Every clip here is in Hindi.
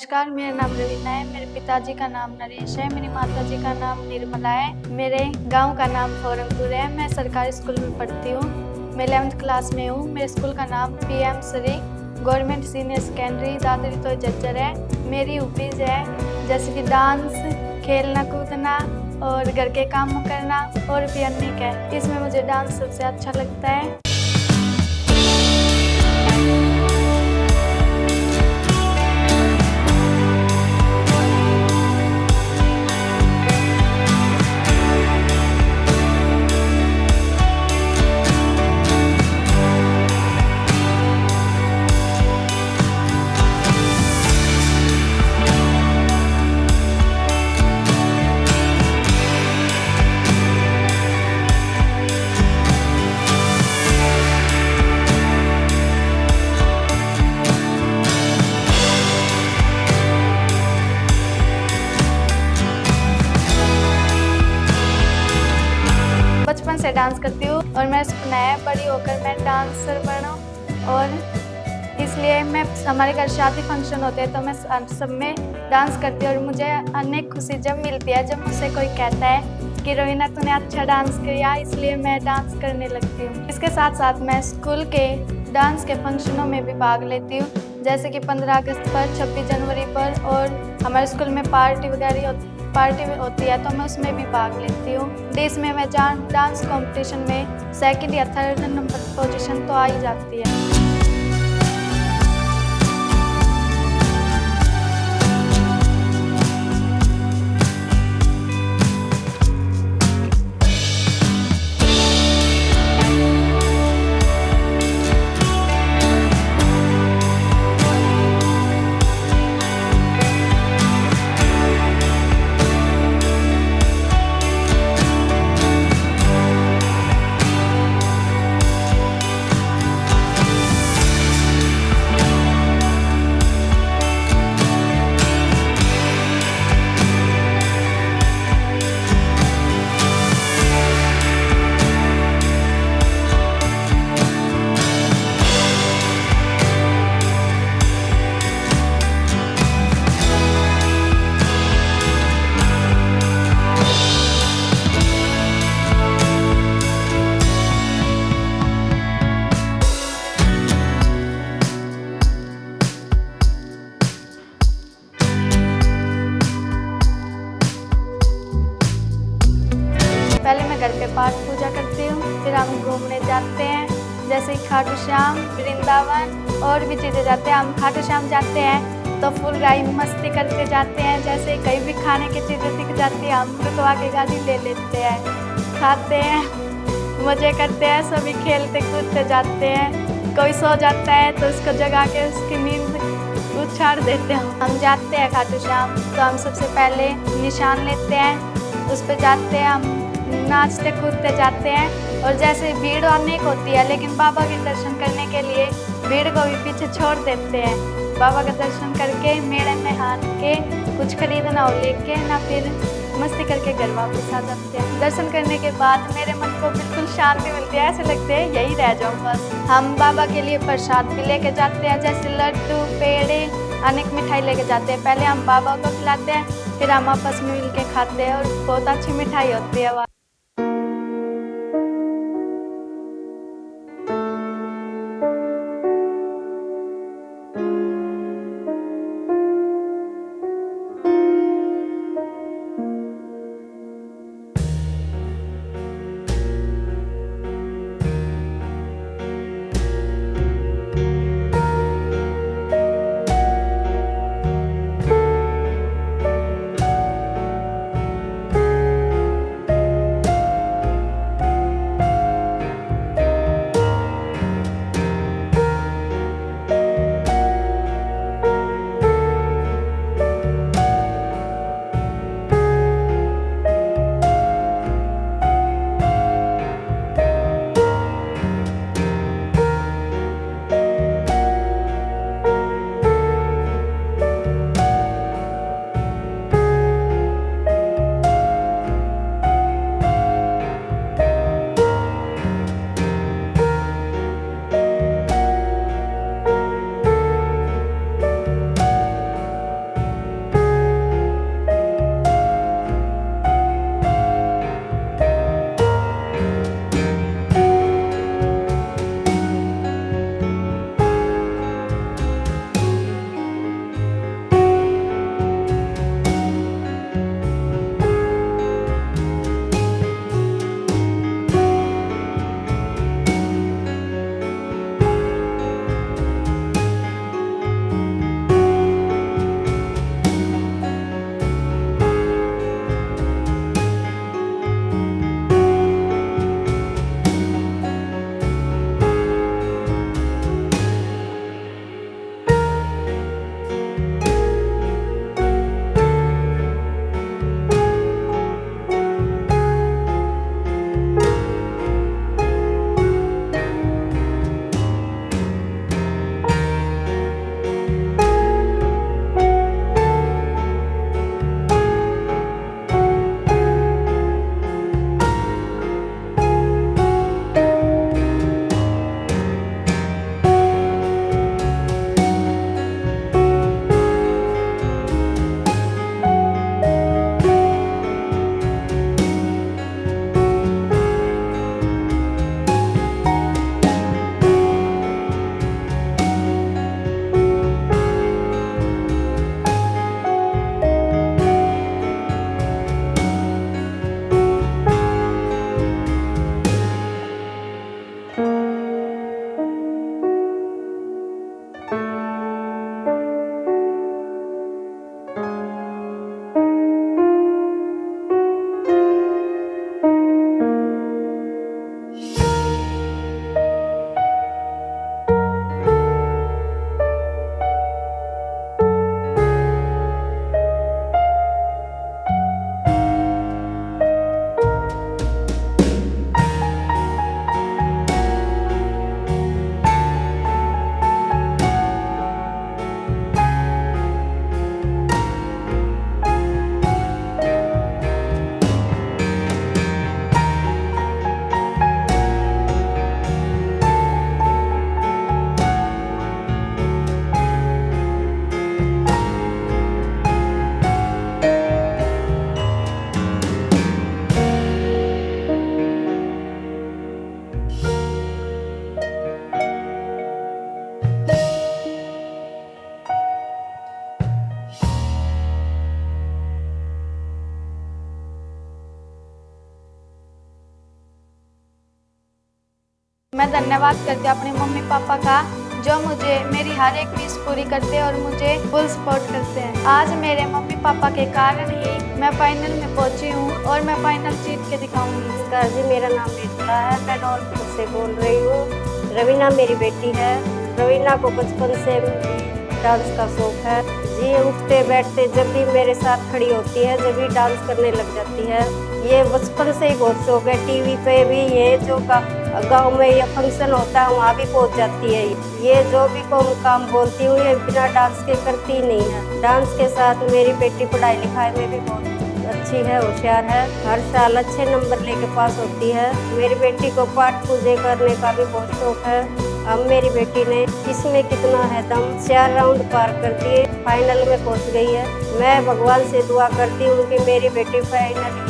नमस्कार, मेरा नाम रवीना है। मेरे पिताजी का नाम नरेश है। मेरी माताजी का नाम निर्मला है। मेरे गांव का नाम फोरमपुर है। मैं सरकारी स्कूल में पढ़ती हूँ। मैं 11th क्लास में हूँ। मेरे स्कूल का नाम PM Shri government senior secondary Dadri तो जज्जर है। मेरी हॉबीज है जैसे कि डांस, खेलना कूदना और घर के काम करना और भी अनेक है। इसमें मुझे डांस सबसे अच्छा लगता है। बचपन से डांस करती हूँ और मेरा सपना है बड़ी होकर मैं डांसर बनूं। और इसलिए मैं हमारे घर शादी फंक्शन होते हैं तो मैं सब में डांस करती हूँ और मुझे अनेक खुशी जब मिलती है जब मुझसे कोई कहता है कि रवीना तूने अच्छा डांस किया, इसलिए मैं डांस करने लगती हूँ। इसके साथ साथ मैं स्कूल के डांस के फंक्शनों में भी भाग लेती हूँ, जैसे कि 15 अगस्त पर, 26 जनवरी पर, और हमारे स्कूल में पार्टी होती है तो मैं उसमें भी भाग लेती हूँ। देश में मैं डांस कंपटीशन में 2nd या 3rd नंबर पोजीशन तो आ ही जाती है। पहले मैं घर पे पाठ पूजा करती हूँ, फिर हम घूमने जाते हैं जैसे खाटू श्याम, वृंदावन और भी चीज़ें जाते हैं। हम खाटू श्याम जाते हैं तो फुल गाड़ी मस्ती करके जाते हैं। जैसे कहीं भी खाने की चीज़ें दिख जाती है हम रुकवा के गाड़ी ले लेते हैं, खाते हैं, मज़े करते हैं, सभी खेलते कूदते जाते हैं। कोई सो जाता है तो उसको जगा के उसकी नींद उछाड़ देते हैं। हम जाते हैं खाटू श्याम तो हम सबसे पहले निशान लेते हैं, उस पर जाते हैं, हम नाचते कूदते जाते हैं। और जैसे भीड़ अनेक होती है लेकिन बाबा के दर्शन करने के लिए भीड़ को भी पीछे छोड़ देते हैं। बाबा का दर्शन करके मेले में हाथ के कुछ खरीदना हो लेके ना, फिर मस्ती करके घर वापस आ जाते हैं। दर्शन करने के बाद मेरे मन को बिल्कुल शांति मिलती है, ऐसे लगते हैं यही रह जाऊँ बस। हम बाबा के लिए प्रसाद भी लेके जाते हैं, जैसे लड्डू, पेड़े, अनेक मिठाई लेके जाते हैं। पहले हम बाबा को खिलाते हैं, फिर हम आपस में मिल के खाते हैं और बहुत अच्छी मिठाई होती है। धन्यवाद करती हूँ अपने मम्मी पापा का, जो मुझे मेरी हर एक विश पूरी करते हैं और मुझे फुल सपोर्ट करते हैं। आज मेरे मम्मी पापा के कारण ही मैं फाइनल में पहुंची हूँ और मैं फाइनल जीत के दिखाऊंगी। नमस्कार जी, मेरा नाम रेखा है, मैं धौलपुर से बोल रही हूँ। रवीना मेरी बेटी है। रवीना को बचपन से डांस का शौक है जी। उठते बैठते जब भी मेरे साथ खड़ी होती है, जब भी डांस करने लग जाती है। ये बचपन से ही बहुत शौक है। टीवी पे भी ये जो गांव में ये फंक्शन होता है वहाँ भी पहुँच जाती है। ये जो भी काम बोलती हूँ ये बिना डांस के करती ही नहीं है। डांस के साथ मेरी बेटी पढ़ाई लिखाई में भी बहुत अच्छी है, होशियार है। हर साल अच्छे नंबर लेके पास होती है। मेरी बेटी को पाठ पूजा करने का भी बहुत शौक है। अब मेरी बेटी ने इसमें कितना है दम 4 राउंड पार कर दिए, फाइनल में पहुंच गई है। मैं भगवान से दुआ करती हूँ कि मेरी बेटी फाइनल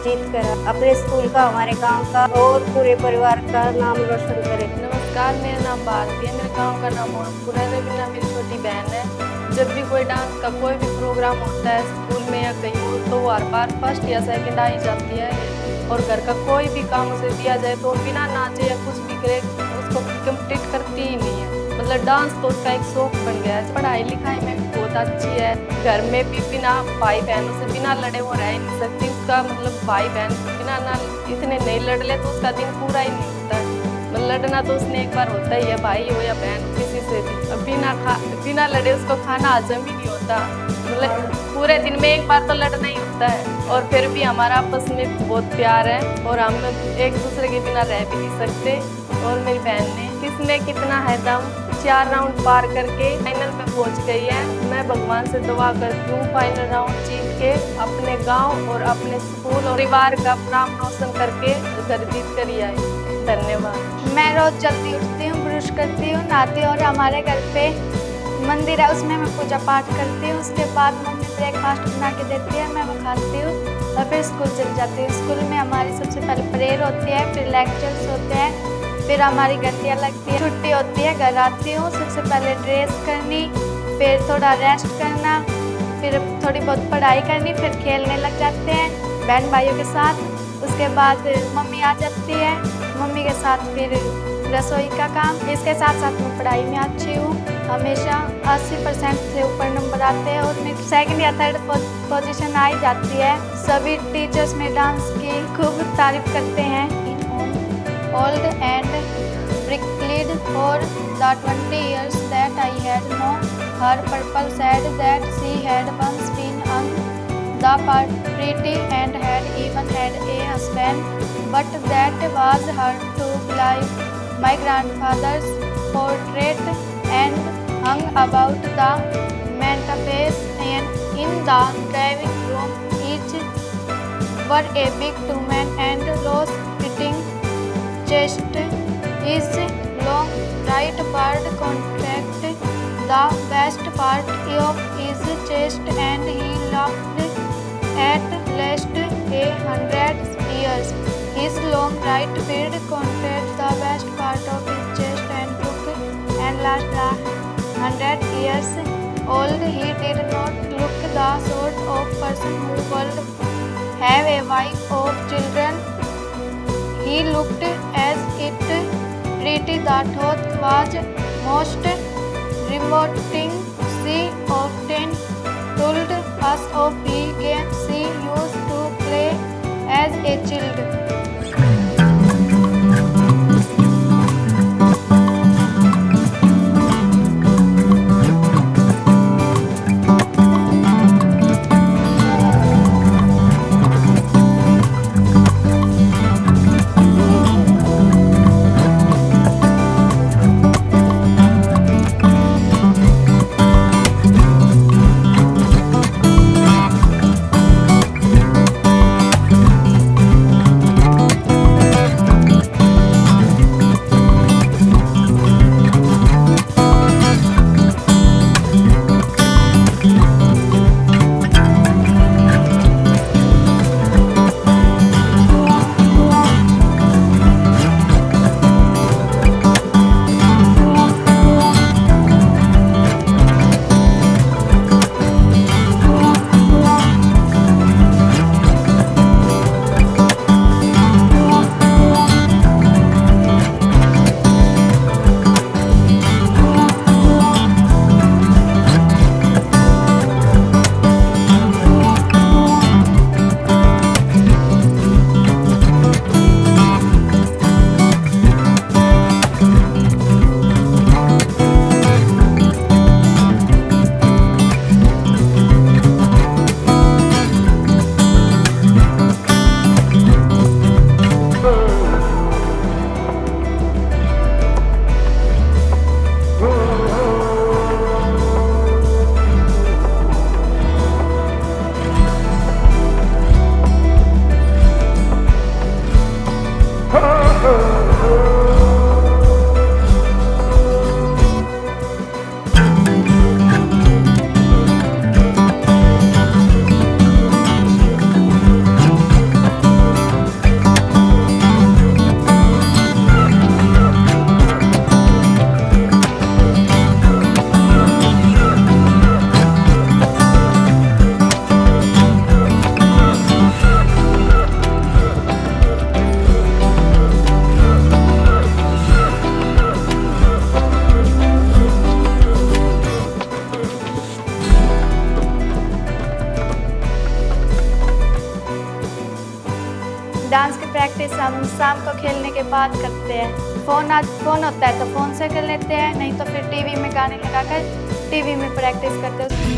जीत कर अपने स्कूल का, हमारे गांव का और पूरे परिवार का नाम रोशन करे। नमस्कार, मेरा नाम भारती है। मेरे गांव का नाम मोहनपुर है। रवीना मेरी छोटी बहन है। जब भी कोई डांस का कोई भी प्रोग्राम होता है स्कूल में या कहीं और, तो वो हर बार फर्स्ट या सेकंड आ ही जाती है। और घर का कोई भी काम उसे दिया जाए तो बिना नाचे या कुछ भी करे उसको कंप्लीट करती ही नहीं है। मतलब डांस तो उसका एक शौक बन गया है। पढ़ाई लिखाई में भी बहुत अच्छी है। घर में भी बिना भाई बहनों से बिना लड़े वो रह ही नहीं सकती। उसका मतलब भाई बहन बिना ना इतने नहीं लड़ ले तो उसका दिन पूरा ही नहीं होता है। मतलब लड़ना तो उसने एक बार होता ही है, भाई हो या बहन किसी से भी। अब बिना लड़े उसको खाना हजम ही नहीं होता। मतलब पूरे दिन में एक बार तो लड़ना ही होता है। और फिर भी हमारा आपस में बहुत प्यार है और हम एक दूसरे के बिना रह भी नहीं सकते। और मेरी बहन ने किसमें कितना है दम 4 राउंड पार करके फाइनल में पहुंच गई है। मैं भगवान से दुआ करती हूँ फाइनल राउंड जीत के अपने गांव और अपने स्कूल और परिवार का नाम रोशन करके घर जीत कर ही आए। धन्यवाद। मैं रोज जल्दी उठती हूँ, ब्रश करती हूँ, नहाती हूँ और हमारे घर पे मंदिर है, उसमें मैं पूजा पाठ करती हूँ। उसके बाद मम्मी ब्रेकफास्ट बना के देती है, मैं वो खाती हूँ और फिर स्कूल चली जाती हूँ। स्कूल में हमारी सबसे पहले प्रेयर होती है, फिर लेक्चर्स होते हैं, फिर हमारी घंटियाँ लगती है, छुट्टी होती है, घर आती हूँ। सबसे पहले ड्रेस करनी, फिर थोड़ा रेस्ट करना, फिर थोड़ी बहुत पढ़ाई करनी, फिर खेलने लग जाते हैं बहन भाइयों के साथ। उसके बाद मम्मी आ जाती है, मम्मी के साथ फिर रसोई का काम। इसके साथ साथ मैं पढ़ाई में अच्छी हूँ। हमेशा 80% से ऊपर नंबर आते हैं और मेरी सेकंड या थर्ड पोजीशन आ ही जाती है। सभी टीचर्स में डांस की खूब तारीफ करते हैं। Old and pricked for the 20 years that I had known her, purple said that she had once been on the party and had even had a husband, but that was her to believe. My grandfather's portrait and hung about the mantelpiece and in the driving room. Each were a big woman and loose-fitting chest. His long right part contracted the best part of his chest, and he lived at least 100 years. His long right beard contracted the best part of his chest and lasted 100 years old. He did not look the sort of person who would have a wife or children. He looked as it pretty. The thought was most revolting. She often told us of the games she used to play as a child. Practice हम शाम को खेलने के बाद करते हैं। फ़ोन होता है तो फ़ोन से कर लेते हैं, नहीं तो फिर टीवी में गाने लगाकर टीवी में प्रैक्टिस करते हैं।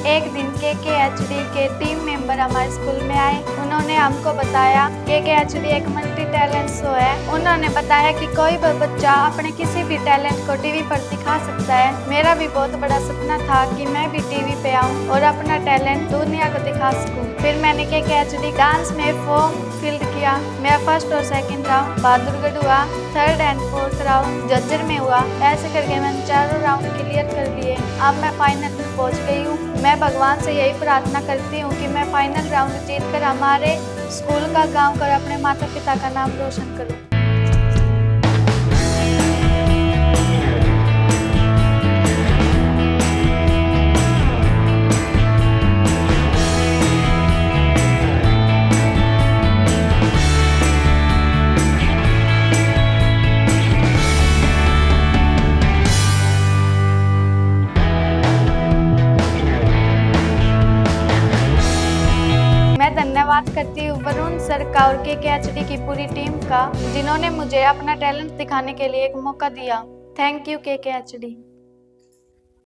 एक दिन KKHD के टीम मेंबर हमारे स्कूल में आए। उन्होंने हमको बताया KKHD एक मल्टी टैलेंट शो है। उन्होंने बताया कि कोई भी बच्चा अपने किसी भी टैलेंट को टीवी पर दिखा सकता है। मेरा भी बहुत बड़ा सपना था कि मैं भी टीवी पे आऊं और अपना टैलेंट दुनिया को दिखा सकूं। फिर मैंने KKHD डांस में फॉर्म फिल किया। मैं फर्स्ट और सेकंड राउंड, बहादुरगढ़ हुआ, third and fourth round Jhajjar में हुआ। ऐसे करके मैंने चारों राउंड क्लियर कर लिए। अब मैं फाइनल में पहुंच गई हूँ। मैं भगवान से यही प्रार्थना करती हूँ कि मैं फाइनल राउंड जीतकर हमारे स्कूल का, गांव का और अपने माता पिता का नाम रोशन करूँ। धन्यवाद करती हूँ वरुण सर का और KKHD की पूरी टीम का, जिन्होंने मुझे अपना टैलेंट दिखाने के लिए एक मौका दिया। Thank you KKHD।